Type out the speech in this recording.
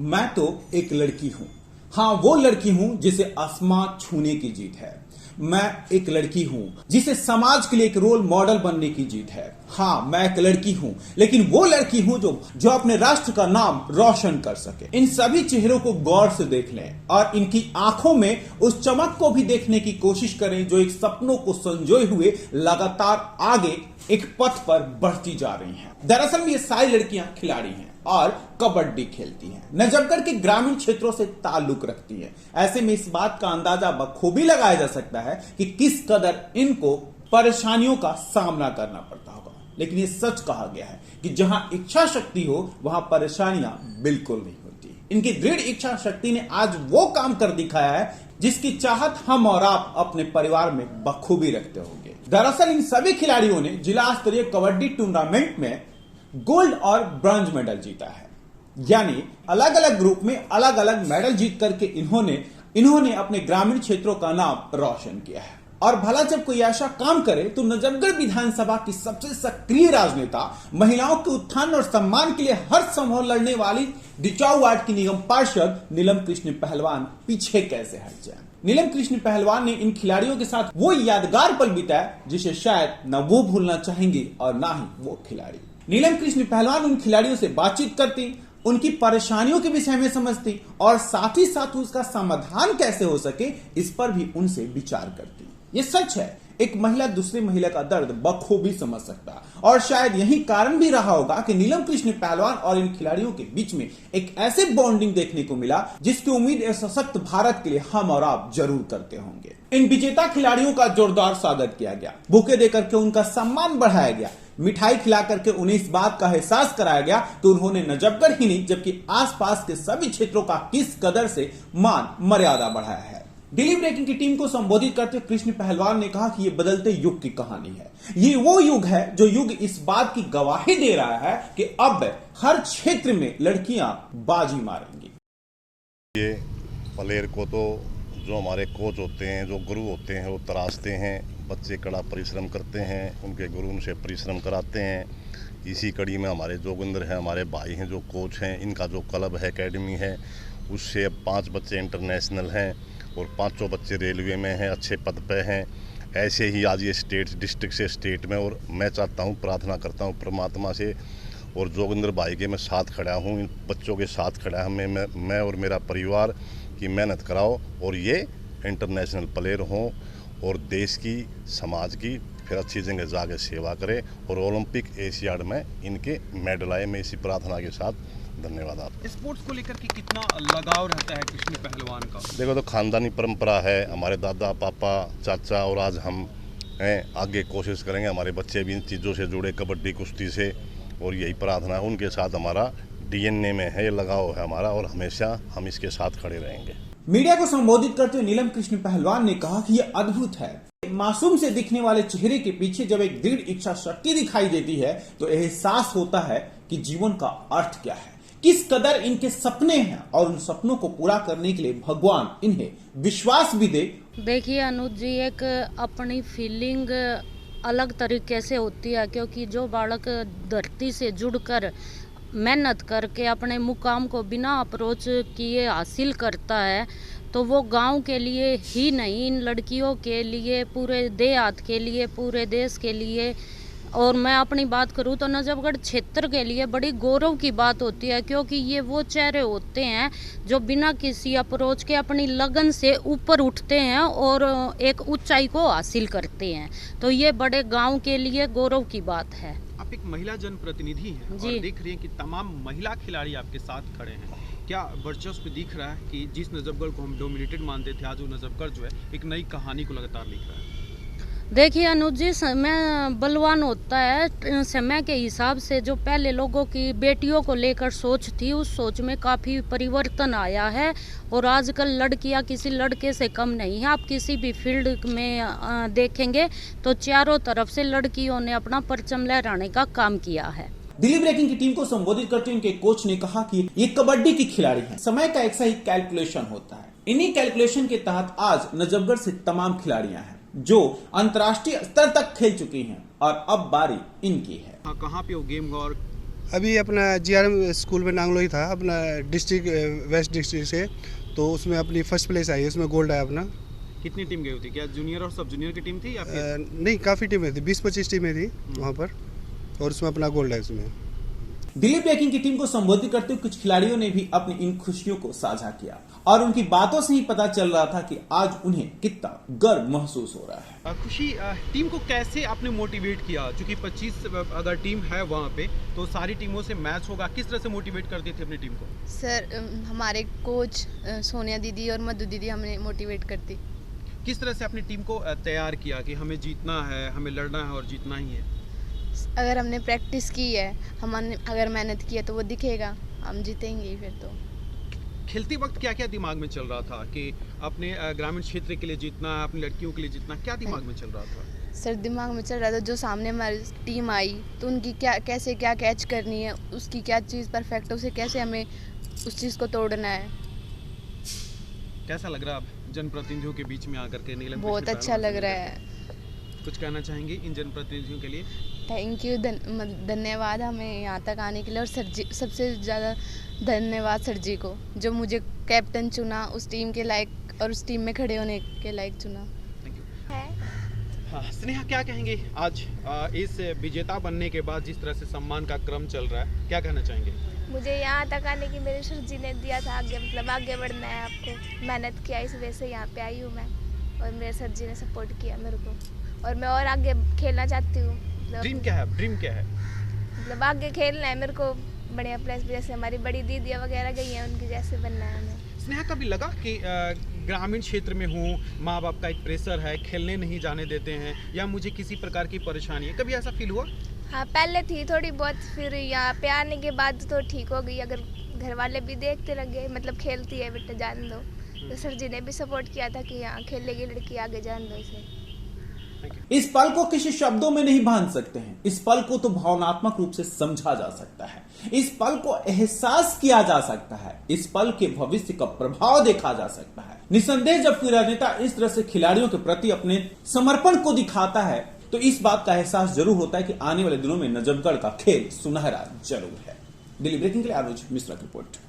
मैं तो एक लड़की हूं। हाँ, वो लड़की हूं जिसे आसमां छूने की जीत है। मैं एक लड़की हूं जिसे समाज के लिए एक रोल मॉडल बनने की जीत है। हाँ, मैं एक लड़की हूं, लेकिन वो लड़की हूं जो अपने राष्ट्र का नाम रोशन कर सके। इन सभी चेहरों को गौर से देख लें और इनकी आंखों में उस चमक को भी देखने की कोशिश करें जो एक सपनों को संजोए हुए लगातार आगे एक पथ पर बढ़ती जा रही हैं। दरअसल ये सारी लड़कियां खिलाड़ी हैं और कबड्डी खेलती हैं। नजफगढ़ के ग्रामीण क्षेत्रों से ताल्लुक रखती हैं। ऐसे में इस बात का अंदाजा बखूबी लगाया जा सकता है कि किस कदर इनको परेशानियों का सामना करना पड़ता होगा। लेकिन ये सच कहा गया है कि जहां इच्छा शक्ति हो वहां परेशानियां बिल्कुल नहीं होती। इनकी दृढ़ इच्छा शक्ति ने आज वो काम कर दिखाया है जिसकी चाहत हम और आप अपने परिवार में बखूबी रखते होंगे। दरअसल इन सभी खिलाड़ियों ने जिला स्तरीय कबड्डी टूर्नामेंट में गोल्ड और ब्रॉन्ज मेडल जीता है। यानी अलग अलग ग्रुप में अलग अलग मेडल जीत करके इन्होंने अपने ग्रामीण क्षेत्रों का नाम रोशन किया है। और भला जब कोई ऐसा काम करे तो नजफगढ़ विधानसभा की सबसे सक्रिय राजनेता, महिलाओं के उत्थान और सम्मान के लिए हर संभव लड़ने वाली डिचाऊ वार्ड की निगम पार्षद नीलम कृष्ण पहलवान पीछे कैसे हट जाए। नीलम कृष्ण पहलवान ने इन खिलाड़ियों के साथ वो यादगार पल बिताया जिसे शायद न वो भूलना चाहेंगे और न ही वो खिलाड़ी। नीलम कृष्ण पहलवान उन खिलाड़ियों से बातचीत करती, उनकी परेशानियों के विषय में समझती और साथ ही साथ उसका समाधान कैसे हो सके इस पर भी उनसे विचार करती। ये सच है, एक महिला दूसरी महिला का दर्द बखूबी समझ सकता और शायद यही कारण भी रहा होगा कि नीलम कृष्ण पहलवान और इन खिलाड़ियों के बीच में एक ऐसे बॉन्डिंग देखने को मिला जिसकी उम्मीद एक सशक्त भारत के लिए हम और आप जरूर करते होंगे। इन विजेता खिलाड़ियों का जोरदार स्वागत किया गया, बुके देकर के उनका सम्मान बढ़ाया गया, मिठाई खिला करके उन्हें इस बात का एहसास कराया गया कि उन्होंने नजफगढ़ ही नहीं जबकि आसपास के सभी क्षेत्रों का किस कदर से मान मर्यादा बढ़ाया है। डेली ब्रेकिंग की टीम को संबोधित करते हुए कृष्ण पहलवान ने कहा कि ये बदलते युग की कहानी है। ये वो युग है जो युग इस बात की गवाही दे रहा है कि अब हर क्षेत्र में लड़कियां बाजी मारेंगी। ये प्लेयर को तो जो हमारे कोच होते हैं, जो गुरु होते हैं, वो तराशते हैं। बच्चे कड़ा परिश्रम करते हैं, उनके गुरु उनसे परिश्रम कराते हैं। इसी कड़ी में हमारे जोगिंदर हैं, हमारे भाई हैं जो कोच हैं, इनका जो क्लब है, एकेडमी है, उससे अब 5 बच्चे इंटरनेशनल हैं और 5 बच्चे रेलवे में हैं, अच्छे पद पे हैं। ऐसे ही आज ये स्टेट डिस्ट्रिक्ट से स्टेट में, और मैं चाहता हूँ, प्रार्थना करता हूँ परमात्मा से और जोगिंदर भाई के मैं साथ खड़ा हूँ, इन बच्चों के साथ खड़ा हूँ मैं और मेरा परिवार की मेहनत कराओ और ये इंटरनेशनल प्लेयर हों और देश की, समाज की फिर अच्छी जगह जाके सेवा करें और ओलंपिक एशियाड में इनके मेडल आए। मैं इसी प्रार्थना के साथ धन्यवाद। आप स्पोर्ट्स को लेकर के कितना लगाव रहता है कृष्ण पहलवान का? देखो, तो खानदानी परंपरा है, हमारे दादा पापा चाचा और आज हम हैं, आगे कोशिश करेंगे हमारे बच्चे भी इन चीज़ों से जुड़े, कबड्डी कुश्ती से, और यही प्रार्थना है उनके साथ हमारा डीएनए में है, ये लगाव है हमारा और हमेशा हम इसके साथ खड़े रहेंगे। मीडिया को संबोधित करते हुए नीलम कृष्ण पहलवान ने कहा कि यह अद्भुत है। मासूम से दिखने वाले चेहरे के पीछे जब एक दृढ़ इच्छा शक्ति दिखाई देती है तो एहसास होता है कि जीवन का अर्थ क्या है, किस कदर इनके सपने हैं और उन सपनों को पूरा करने के लिए भगवान इन्हें विश्वास भी दे। देखिए अनुज जी, एक अपनी फीलिंग अलग तरीके से होती है, क्योंकि जो बालक धरती से जुड़कर मेहनत करके अपने मुकाम को बिना अप्रोच किए हासिल करता है तो वो गांव के लिए ही नहीं, इन लड़कियों के लिए, पूरे देहात के लिए, पूरे देश के लिए, और मैं अपनी बात करूं तो नजफगढ़ क्षेत्र के लिए बड़ी गौरव की बात होती है, क्योंकि ये वो चेहरे होते हैं जो बिना किसी अप्रोच के अपनी लगन से ऊपर उठते हैं और एक ऊंचाई को हासिल करते हैं। तो ये बड़े गांव के लिए गौरव की बात है। आप एक महिला जनप्रतिनिधि हैं और देख रही हैं कि तमाम महिला खिलाड़ी आपके साथ खड़े हैं। क्या वर्चस्व दिख रहा है कि जिस नजफगढ़ को हम डोमिनेटेड मानते थे, आज वो नजफगढ़ जो है एक नई कहानी को लगातार लिख रहा है? देखिए अनुज जी, समय बलवान होता है। समय के हिसाब से जो पहले लोगों की बेटियों को लेकर सोच थी, उस सोच में काफ़ी परिवर्तन आया है और आजकल लड़कियां किसी लड़के से कम नहीं है। आप किसी भी फील्ड में देखेंगे तो चारों तरफ से लड़कियों ने अपना परचम लहराने का काम किया है। दिल्ली ब्रेकिंग की टीम को संबोधित करते हुए उनके कोच ने कहा कि ये कबड्डी की खिलाड़ी हैं। समय का एक सही कैलकुलेशन होता है। इन्हीं कैलकुलेशन के तहत आज नजफगढ़ से तमाम खिलाड़ियां हैं जो अंतर्राष्ट्रीय स्तर तक खेल चुकी हैं और अब बारी इनकी है। कहाँ पे वो गेम और अभी अपना GRM स्कूल में नांगलोई था, अपना डिस्ट्रिक्ट वेस्ट डिस्ट्रिक्ट से, तो उसमें अपनी फर्स्ट प्लेस आई, उसमें गोल्ड आया अपना। कितनी टीम गई थी? क्या जूनियर और सब जूनियर की टीम थी या फिर? नहीं, काफ़ी टीमें थी, 20-25 टीमें थी वहाँ पर, और उसमें अपना गोल्ड है उसमें। दिलीप ब्रेकिंग की टीम को संबोधित करते हुए कुछ खिलाड़ियों ने भी अपनी इन खुशियों को साझा किया और उनकी बातों से ही पता चल रहा था कि आज उन्हें कितना गर्व महसूस हो रहा है। खुशी, टीम को कैसे आपने मोटिवेट किया? क्योंकि 25 अगर टीम है वहाँ पे तो सारी टीमों से मैच होगा, किस तरह से मोटिवेट करती थी अपनी टीम को? सर, हमारे कोच सोनिया दीदी और मधु दीदी हमें मोटिवेट करती। किस तरह से अपनी टीम को तैयार किया कि हमें जीतना है, हमें लड़ना है और जीतना ही है? अगर हमने प्रैक्टिस की है, हमने अगर मेहनत की है तो वो दिखेगा, हम जीतेंगे ही फिर तो। खेलते वक्त क्या क्या दिमाग में चल रहा था कि अपने ग्रामीण क्षेत्र के लिए जीतना है, अपनी लड़कियों के लिए जीतना, क्या दिमाग में चल रहा था? सर, दिमाग में चल रहा था जो सामने हमारी टीम आई तो उनकी कैसे क्या कैच करनी है, उसकी क्या चीज़ परफेक्ट है, उसे कैसे हमें उस चीज़ को तोड़ना है। कैसा लग रहा है अब जनप्रतिनिधियों के बीच में आकर के? नीलम, बहुत अच्छा लग रहा है। कुछ कहना चाहेंगे इन जनप्रतिनिधियों के लिए? थैंक यू, धन्यवाद हमें यहाँ तक आने के लिए, और सर जी, सबसे ज़्यादा धन्यवाद सर जी को जो मुझे कैप्टन चुना, उस टीम के लायक और उस टीम में खड़े होने के लायक चुना। Thank you. हाँ, स्नेहा, क्या कहेंगे आज इस विजेता बनने के बाद जिस तरह से सम्मान का क्रम चल रहा है, क्या कहना चाहेंगे? मुझे यहाँ तक आने की मेरे सर जी ने दिया था आगे, मतलब आगे बढ़ना है आपको, मेहनत किया, इस वजह से यहाँ पे आई हूँ मैं, और मेरे सर जी ने सपोर्ट किया मेरे को, और मैं और आगे खेलना चाहती हूँ। ड्रीम क्या है? ड्रीम क्या है? मतलब आगे खेलना है मेरे को, बढ़िया प्लेस पे, जैसे हमारी बड़ी दीदियाँ वगैरह गई हैं उनकी जैसे बनना है हमें। स्नेहा, कभी लगा कि ग्रामीण क्षेत्र में हूँ, माँ बाप का एक प्रेशर है, खेलने नहीं जाने देते हैं, या मुझे किसी प्रकार की परेशानी है, कभी ऐसा फील हुआ? हाँ, पहले थी थोड़ी बहुत, फिर यहाँ पे आने के बाद तो ठीक हो गई। अगर घर वाले भी देखते लगे, मतलब खेलती है बेटा जान दो, तो सर जी ने भी सपोर्ट किया था कि यहाँ खेलेगी लड़की, आगे जान दो इसे। इस पल को किसी शब्दों में नहीं बांध सकते हैं, इस पल को तो भावनात्मक रूप से समझा जा सकता है, इस पल को एहसास किया जा सकता है, इस पल के भविष्य का प्रभाव देखा जा सकता है। निसंदेह जब कोई राजनेता इस तरह से खिलाड़ियों के प्रति अपने समर्पण को दिखाता है तो इस बात का एहसास जरूर होता है कि आने वाले दिनों में नजफगढ़ का खेल सुनहरा जरूर है। दिलीप ब्रेकिंग के लिए आरुज मिश्रा की रिपोर्ट।